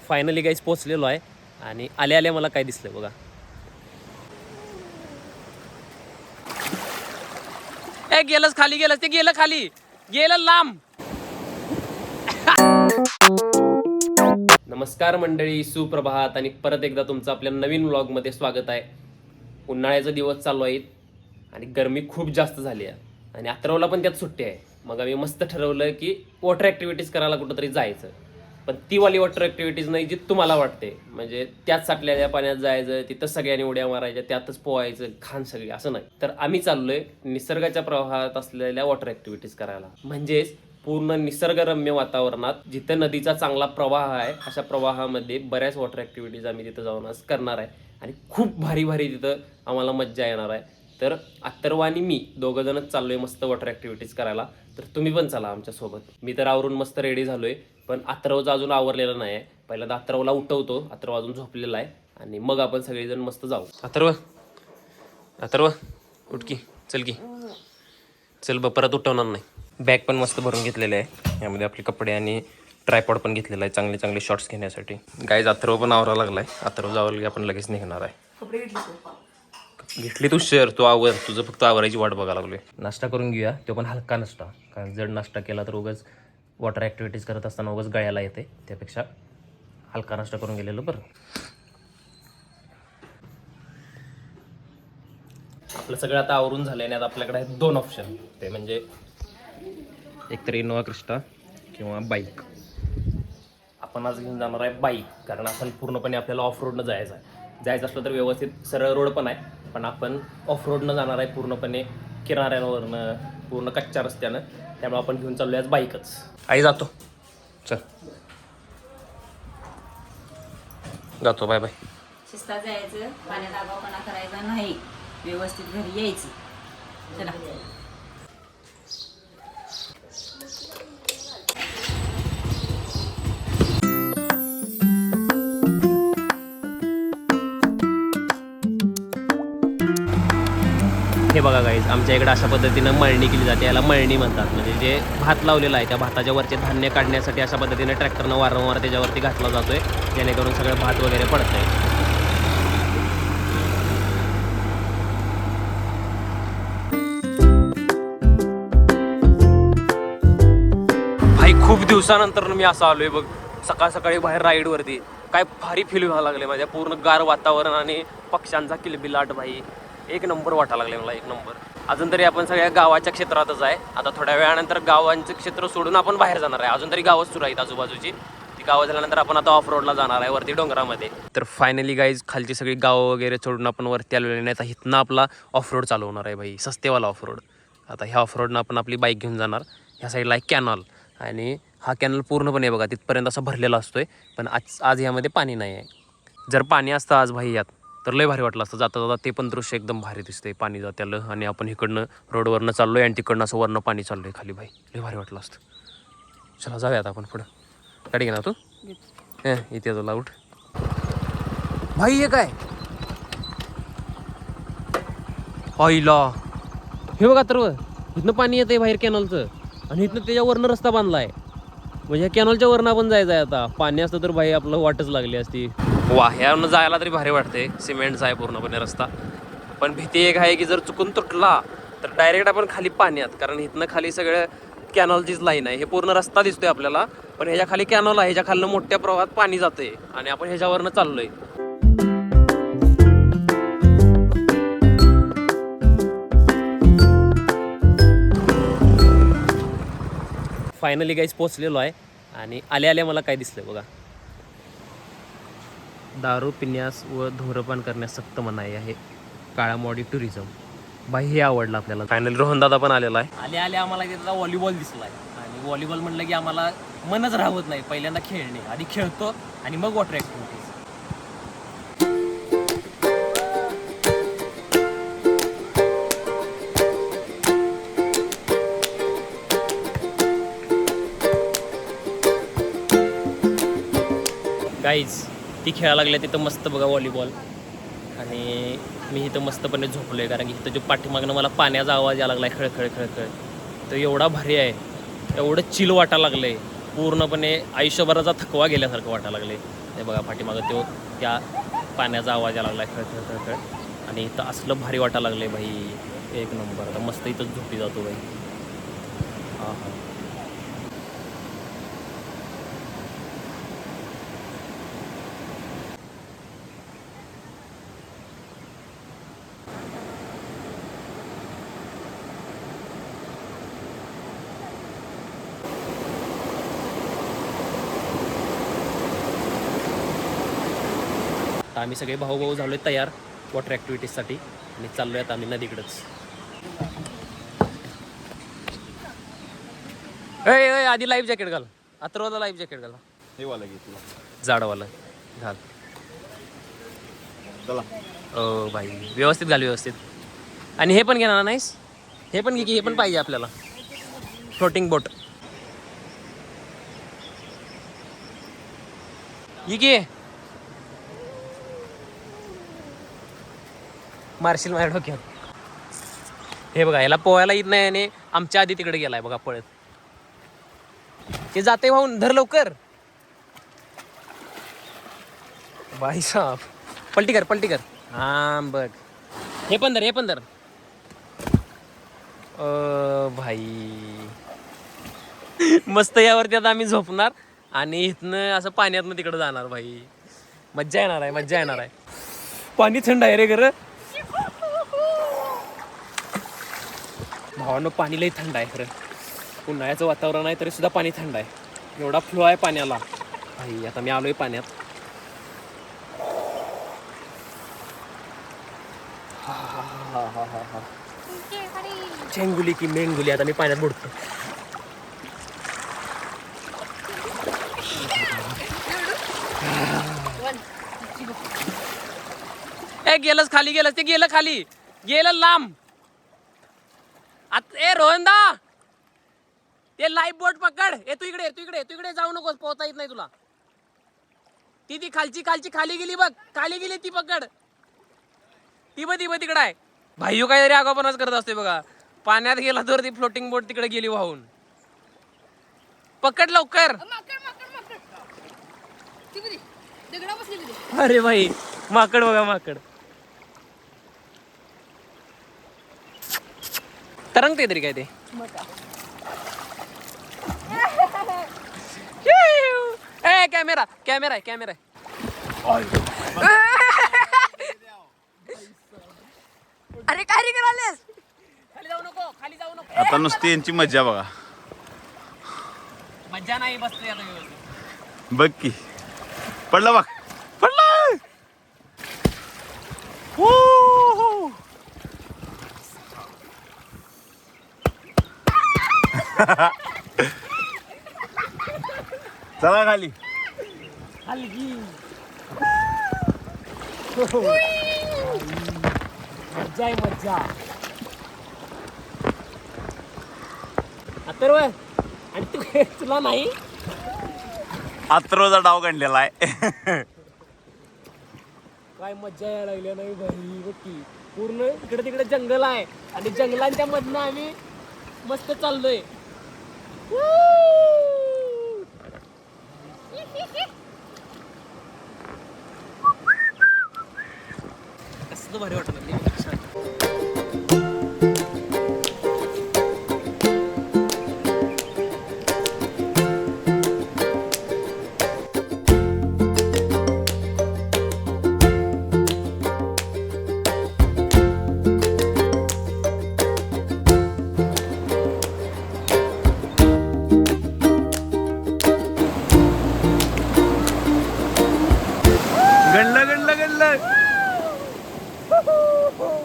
Finally guys पोचलेलो आहे आणि आले आले मला काय दिसलं बघा. ए गेलंच खाली, गेलंच ते, गेलं खाली, गेलं लांब. नमस्कार मंडळी, सुप्रभात आणि परत एकदा तुमचं आपल्या नवीन व्लॉगमध्ये स्वागत आहे. उन्हाळ्याचा दिवस चालू आहेत आणि गरमी खूप जास्त झाली आहे आणि अथर्वला पण त्यात सुट्टी आहे. मग आम्ही मस्त ठरवलं की वॉटर ॲक्टिव्हिटीज करायला कुठंतरी जायचं, पण ती वाली वॉटर ॲक्टिव्हिटीज नाही जी तुम्हाला वाटते, म्हणजे त्याच साठलेल्या पाण्यात जायचं, तिथं सगळ्यांनी उड्या मारायच्या, त्यातच पोहायचं, खान सगळी, असं नाही. तर आम्ही चाललोय निसर्गाच्या प्रवाहात असलेल्या वॉटर ॲक्टिव्हिटीज करायला. म्हणजेच पूर्ण निसर्गरम्य वातावरणात जिथं नदीचा चांगला प्रवाह आहे अशा प्रवाहामध्ये बऱ्याच वॉटर ॲक्टिव्हिटीज आम्ही तिथं जाऊन आज करणार आहे आणि खूप भारी भारी तिथं आम्हाला मज्जा येणार आहे. तर अथर्व आणि मी दोघं जणच चाललोय मस्त वॉटर ॲक्टिव्हिटीज करायला. तर तुम्ही पण चला आमच्यासोबत. मी तर आवरून मस्त रेडी झालोय, पण अथर्वचं अजून आवरलेलं नाही आहे. पहिल्यांदा अथर्वला उठवतो, अथर्व अजून झोपलेला आहे आणि मग आपण सगळेजण मस्त जाऊ. अथर्व उठ की, चल की, चल परत उठवणार नाही. बॅग पण मस्त भरून घेतलेले आहे, यामध्ये आपले कपडे आणि ट्रायपॉड पण घेतलेला आहे चांगले चांगले शॉट्स घेण्यासाठी. गाईज अथर्व पण आवरायला लागलाय. अथर्व जावं की आपण लगेच निघणार आहे. घेतली तू शेअर, तू आवर, तुझं फक्त आवरायची वाट बघायला लागलोय. नाश्ता करून घेऊया, तो पण हलका नाश्ता, कारण जड नाश्ता केला तर उगाच वॉटर ॲक्टिव्हिटीज करत असताना उगाच गळ्याला येते, त्यापेक्षा हलका नाश्ता करून गेलेलं बरं. आपलं सगळं आता आवरून झालं आहे आणि आता आपल्याकडे आहेत दोन ऑप्शन. ते म्हणजे एकतर इनोवा क्रिस्टा किंवा बाईक. आपण आज घेऊन जाणार आहे बाईक, कारण आपण पूर्णपणे आपल्याला ऑफ रोडनं जायचं आहे. जायचं असलं तर व्यवस्थित सरळ रोड पण आहे, पण आपण ऑफ रोडनं जाणार आहे पूर्णपणे किनाऱ्यांवरनं, पूर्ण कच्च्या रस्त्यानं. त्यामुळे आपण घेऊन चाललो आज बाईकच. आई जातो, चल जातो, बाय बाय. शिस्तात जायचं, पाण्यात आगाऊपणा करायचा नाही, व्यवस्थित घरी यायचं. चला. हे बघा गाईज, आमच्या इकडे अशा पद्धतीनं मळणी केली जाते, याला मळणी म्हणतात. म्हणजे जे भात लावलेलं आहे त्या भाताच्या वरचे धान्य काढण्यासाठी अशा पद्धतीने ट्रॅक्टरनं वारंवार त्याच्यावरती घातला जातोय, जेणेकरून सगळं भात वगैरे पडतंय. भाई खूप दिवसानंतर मी असं आलोय बघ, सकाळ सकाळी बाहेर राईडवरती. काय भारी फील व्हायला लागले माझ्या, पूर्ण गार वातावरण आणि पक्ष्यांचा किलबिलाट. भाई एक नंबर वाटायला लागले मला, एक नंबर. अजून तरी आपण सगळ्या गावाच्या क्षेत्रातच आहे. आता थोड्या वेळानंतर गावांचं क्षेत्र सोडून आपण बाहेर जाणार आहे. अजून तरी गावच सुरू आहेत आजूबाजूची. ती गावं झाल्यानंतर आपण आता ऑफ रोडला जाणार आहे, वरती डोंगरामध्ये. तर फायनली गाईज खालची सगळी गावं वगैरे सोडून आपण वरती आलेले नाही. आता इथनं आपला ऑफ रोड चालू होणार आहे भाई, सस्तेवाला ऑफ रोड. आता ह्या ऑफ रोडनं आपण आपली बाईक घेऊन जाणार. ह्या साईडला आहे कॅनॉल, आणि हा कॅनल पूर्णपणे बघा तिथपर्यंत असा भरलेला असतोय, पण आज ह्यामध्ये पाणी नाही आहे. जर पाणी असतं आज भाई यात तर लय भारी वाटलं असतं. जाता जाता ते पण दृश्य एकदम भारी दिसते, पाणी जात्यालं आणि आपण इकडनं रोडवरनं चाललोय आणि तिकडनं असं वरनं पाणी चाललंय खाली. भाई लय भारी वाटलं असतं. चला जाऊयात आपण पुढं. गाडी घे ना तू, इथे तुला उठ. भाई हे काय आईला, हे बघा तर इथनं पाणी येतंय बाहेर कॅनॉलचं, आणि इथनं त्याच्यावरनं रस्ता बांधलाय. म्हणजे ह्या कॅनॉलच्या वरनं आपण जायचं आहे. आता पाणी असतं तर भाई आपलं वाटच लागली असती. वा, ह्यावरनं जायला तरी भारी वाटते. सिमेंटचा आहे पूर्णपणे रस्ता, पण भीती एक आहे की जर चुकून तुटला तर डायरेक्ट आपण खाली पाण्यात, कारण इथनं खाली सगळं कॅनॉलचीच लाईन आहे. हे पूर्ण रस्ता दिसतोय आपल्याला, पण ह्याच्या खाली कॅनॉल आहे, ह्याच्या खालनं मोठ्या प्रवाहात पाणी जातंय आणि आपण ह्याच्यावरनं चाललोय. फायनली गाईज पोचलेलो आहे आणि आले आले मला काय दिसलं बघा. दारू पिण्यास व धूम्रपान करण्यास सक्त मनाई आहे, काळामोडी टुरिझम. बाई हे आवडलं आपल्याला. फायनली रोहन दादा पण आलेला आहे. आले आले आम्हाला तिथला व्हॉलीबॉल दिसला आहे, आणि व्हॉलीबॉल म्हटलं की आम्हाला मनच राहत नाही. पहिल्यांदा खेळणे, आधी खेळतो आणि मग वॉटर ॲक्टिव्हिटीज. गाईज ती खेळायला लागल्या तिथं मस्त बघा व्हॉलीबॉल, आणि मी इथं मस्तपणे झोपलो आहे, कारण की इथं जो पाठीमागनं मला पाण्याचा आवाज यायला लागला आहे, खळखळ खळखळ. तो एवढा भारी आहे, एवढं चिल वाटायला लागलं आहे, पूर्णपणे आयुष्यभराचा थकवा गेल्यासारखं वाटायला लागलं आहे. हे बघा पाठीमागं तो त्या पाण्याचा आवाज यायला लागला खळ खळ खळ खळ. आणि इथं असलं भारी वाटायला लागलं भाई, एक नंबर. आता मस्त इथं झोपी जातो भाई. हां हां. आता आम्ही सगळे भाऊ झालोय तयार वॉटर ॲक्टिव्हिटीजसाठी आणि चाललोय आता आम्ही नदीकडेच. आधी लाईफ जॅकेट घाल. अथर्वला लाईफ जॅकेट घाल. हे वाला घेतला जाडवाला घाल. चला. ओ भाई व्यवस्थित घाल व्यवस्थित. आणि हे पण घेणार नाहीस? हे पण घे की, हे पण पाहिजे आपल्याला. फ्लोटिंग बोट ही घे. मार्शिल माझ्या डोक्यात. हे बघा याला पोहायला येत नाही आणि आमच्या आधी तिकडे गेलाय बघा पळत. ते जाते वाहून. धर लवकर भाई साहब. पलटी कर पलटी कर. हा बघ. हे पण धर हे पण धर. भाई मस्त. यावरती आता आम्ही झोपणार आणि इथनं असं पाण्यातनं तिकडे जाणार भाई. मज्जा येणार आहे मज्जा येणार आहे. पाणी थंड आहे रे खरं भावानं. पाणी लई थंड आहे खरं. उन्हाळ्याचं वातावरण आहे तरी सुद्धा पाणी थंड आहे. एवढा फ्लो आहे पाण्याला भाई. आता मी आलोय पाण्यात. चेंगुली की मेंगुली. आता मी पाण्यात बुडतो. गेलंच खाली गेलंच. ते गेलं खाली गेलं लांब. आता ए रोहनदा ते लाईफ बोट पकड. तू इकडे तू इकडे तू इकडे जाऊ नकोस. पोहता येत नाही तुला. ती खालची खालची खाली गेली बघ. खाली गेली ती पकड. ती बघ तिकडे आहे. भाईयो काहीतरी आगाऊपणाच करत असते बघा. पाण्यात गेला तर ती फ्लोटिंग बोट तिकडे गेली वाहून. पकड लवकर. अरे भाई माकड बघा माकड. तरंगते तरी काय ते. कॅमेरा कॅमेरा आहे कॅमेरा आहे. अरे काय रे करालेस. खाली जाऊ नको खाली जाऊ नको. आता नुसती यांची मज्जा बघा. मज्जा नाही बसते आता व्यवस्थित. बघ की पडला बघ पडला. चला खाली. हलगी मज्जा आहे मज्जा. अथर्व आणि तुला नाही. अथर्वचा डाव काढलेला आहे. काय मज्जा यायला लागली नाही भाई. बघी पूर्ण इकडे तिकडे जंगल आहे आणि जंगलांच्या मधनं आम्ही मस्त चाललोय. कसं भारी वाटत नाही. गणलं गणलं गणलं.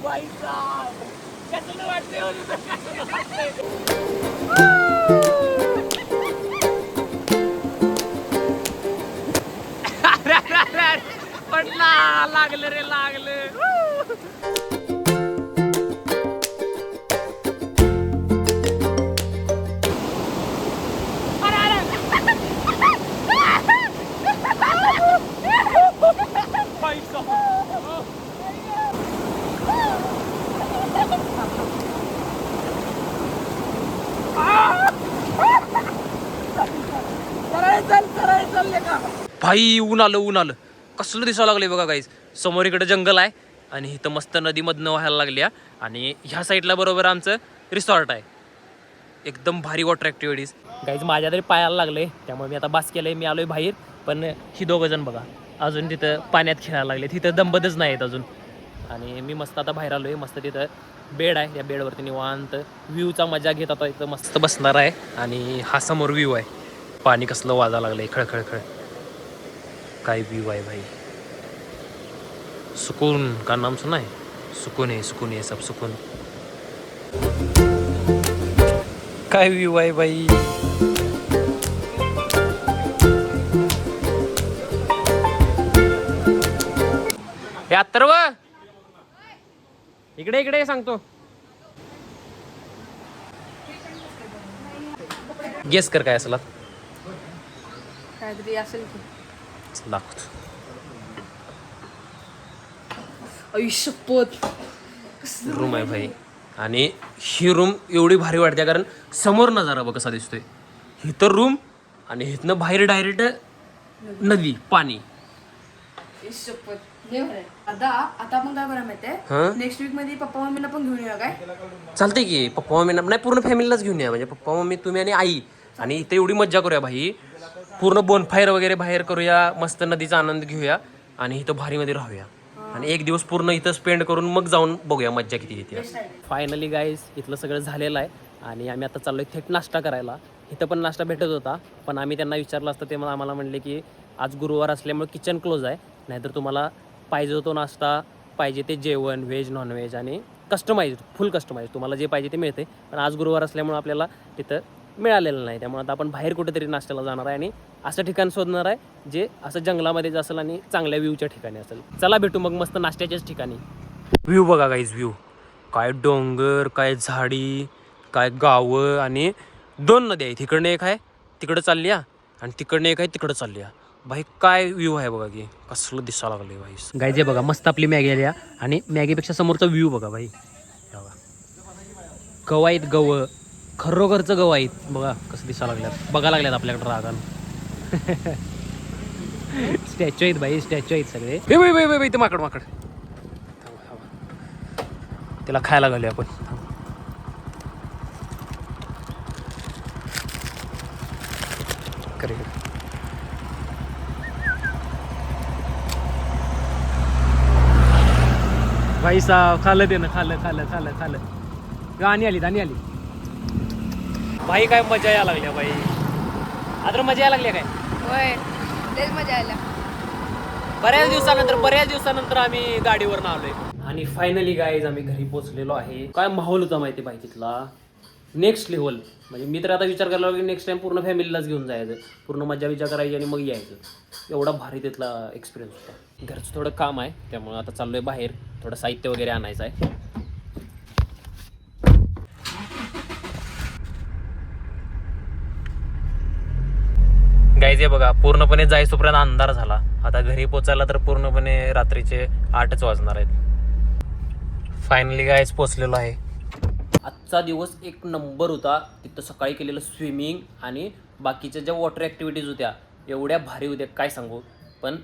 भाई साहब कसं वाटतंय. पडला लागलं रे लागलं. भाई ऊन आलं कसलं दिसायला लागले बघा गाईज. समोर इकडे जंगल आहे आणि इथं मस्त नदीमधनं व्हायला लागल्या आणि ह्या साईडला बरोबर आमचं रिसॉर्ट आहे. एकदम भारी वॉटर ॲक्टिव्हिटीज गाईज. माझ्या तरी पायाला लागले त्यामुळे मी आता बास केलंय. मी आलोय बाहेर पण ही दोघं जण बघा अजून तिथं पाण्यात खेळायला लागले. तिथं दंबतच नाहीत अजून. आणि मी मस्त आता बाहेर आलोय. मस्त तिथं बेड आहे. त्या बेडवरती निवांत व्ह्यूचा मजा घेत आता इथं मस्त बसणार आहे. आणि हा समोर व्ह्यू आहे. पाणी कसलं वाजायला लागलंय खळखळ. काय व्ह्यू आहे भाई. सुकून का नाम सुना है. सुकून है सब सुकून. काय व्ह्यू आहे भाई. हे अथर्व इकडे सांगतो. गेस कर काय असला काहीतरी असेल की दाखवतो. आयुष्यपत रूम आहे भाई. आणि ही रूम एवढी भारी वाटते कारण समोर नजारा बघ कसा दिसतोय. इथं रूम आणि इथनं बाहेर डायरेक्ट नदी पाणी. आता आपण काय करा माहितीये हं? नेक्स्ट वीक मध्ये पप्पा मम्मीला पण घेऊन येऊया काय. चालतंय की पप्पा मम्मी नाही पूर्ण फॅमिलीलाच घेऊन या. म्हणजे पप्पा मम्मी तुम्ही आणि आई. आणि इथे एवढी मज्जा करूया भाई. पूर्ण बोनफायर वगैरे बाहेर करूया. मस्त नदीचा आनंद घेऊया आणि इथं भारीमध्ये राहूया. आणि एक दिवस पूर्ण इथं स्पेंड करून मग जाऊन बघूया मज्जा किती येते. फायनली गाईज इथलं सगळं झालेलं आहे आणि आम्ही आता चाललोय थेट नाश्ता करायला. इथं पण नाश्ता भेटत होता पण आम्ही त्यांना विचारलं असतं ते आम्हाला म्हणले की आज गुरुवार असल्यामुळे किचन क्लोज आहे. नाहीतर तुम्हाला पाहिजे तो नाश्ता पाहिजे ते जेवण व्हेज नॉनव्हेज आणि कस्टमाइज फुल कस्टमाइज तुम्हाला जे पाहिजे ते मिळते. पण आज गुरुवार असल्यामुळे आपल्याला तिथं मिळालेलं नाही. त्यामुळे आता आपण बाहेर कुठेतरी नाश्त्याला जाणार आहे आणि असं ठिकाण शोधणार आहे जे असं जंगलामध्येच असेल आणि चांगल्या व्ह्यूच्या ठिकाणी असेल. चला भेटू मग मस्त नाश्त्याच्याच ठिकाणी. व्ह्यू बघा गाईज व्ह्यू. काय डोंगर काय झाडी काय गावं आणि 2 नद्या आहेत. इकडनं एक आहे तिकडं चालली आणि तिकडनं एक आहे तिकडं चालली. भाई काय व्ह्यू आहे बघा की कसलं दिसायला लागले भाई. गाईज हे बघा मस्त आपली मॅगी आली आणि मॅगीपेक्षा समोरचा व्ह्यू बघा भाई. गव आहेत गव खरोखरचं गव आहेत बघा कसं दिसायला लागल्यात. बघा लागल्यात आपल्याकडे रागान. स्टॅच्यू आहेत भाई स्टॅच्यू आहेत सगळे. ते माकड त्याला खायला घालूया आपण. भाई साहब खाल्लं ते ना खाल्लं. गाणी आली भाई. काय मजा यायला लागल्या भाई. आता मजा यायला लागल्या काय. होय लयच मजा आल्या. बऱ्याच दिवसानंतर आम्ही गाडीवर आलोय आणि फायनली गाईज आम्ही घरी पोहोचलेलो आहे. काय माहोल होता माहिती पाहिजे तिथला नेक्स्ट लेवल. म्हणजे मी तर आता विचार करायला लागलो की नेक्स्ट टाइम पूर्ण फॅमिलीलाच घेऊन जायचं. पूर्ण मजा विचार करायची आणि मग यायचं. एवढा भारी तिथला एक्सपिरियन्स होता. घरचं थोडं काम आहे त्यामुळे आता चाललोय बाहेर. थोडं साहित्य वगैरे आणायचं आहे. गाईज हे बघा पूर्णपणे जायचोपर्यंत अंधार झाला. आता घरी पोचायला तर पूर्णपणे रात्रीचे 8च वाजणार आहेत. फायनली गाईज पोचलेलो आहे. आजचा दिवस एक नंबर होता. तिथं सकाळी केलेलं स्विमिंग आणि बाकीच्या ज्या वॉटर ॲक्टिव्हिटीज होत्या एवढ्या भारी होत्या काय सांगू. पण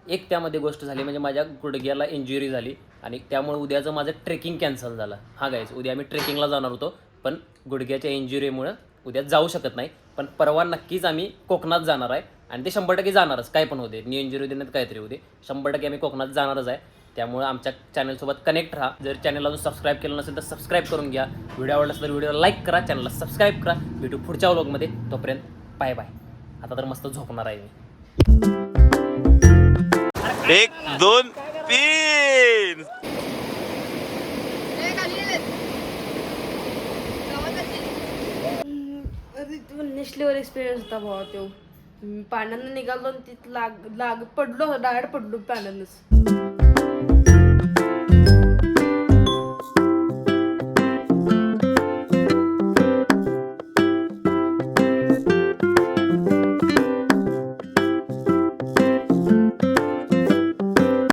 एक त्यामध्ये गोष्ट झाली म्हणजे माझ्या गुडघ्याला इंजुरी झाली आणि त्यामुळे उद्याचं माझं ट्रेकिंग कॅन्सल झालं. हा गाईज उद्या आम्ही ट्रेकिंगला जाणार होतो पण गुडघ्याच्या इंजुरीमुळं उद्या जाऊ शकत नाही. पण परवा नक्कीच आम्ही कोकणात जाणार आहे आणि ते 100% जाणारच. काय पण होते नी इंजुरी देण्यात काहीतरी होते 100% आम्ही कोकणात जाणारच आहे. त्यामुळे आमच्या चॅनलसोबत कनेक्ट राहा. जर चॅनलला अजून सबस्क्राईब केलं नसेल तर सबस्क्राईब करून घ्या. व्हिडिओ आवडला तर व्हिडिओला लाईक करा. चॅनलला सबस्क्राईब करा. भेटू पुढच्या व्लॉगमध्ये. तोपर्यंत बाय बाय. आता तर मस्त झोपणार आहे मी. 1 2 3 नेक्स्ट लेवल एक्सपिरियन्स होता भावा तो. पाण्यानं निघालो तिथं पडलो डायरेक्ट पडलो पाण्यानंच.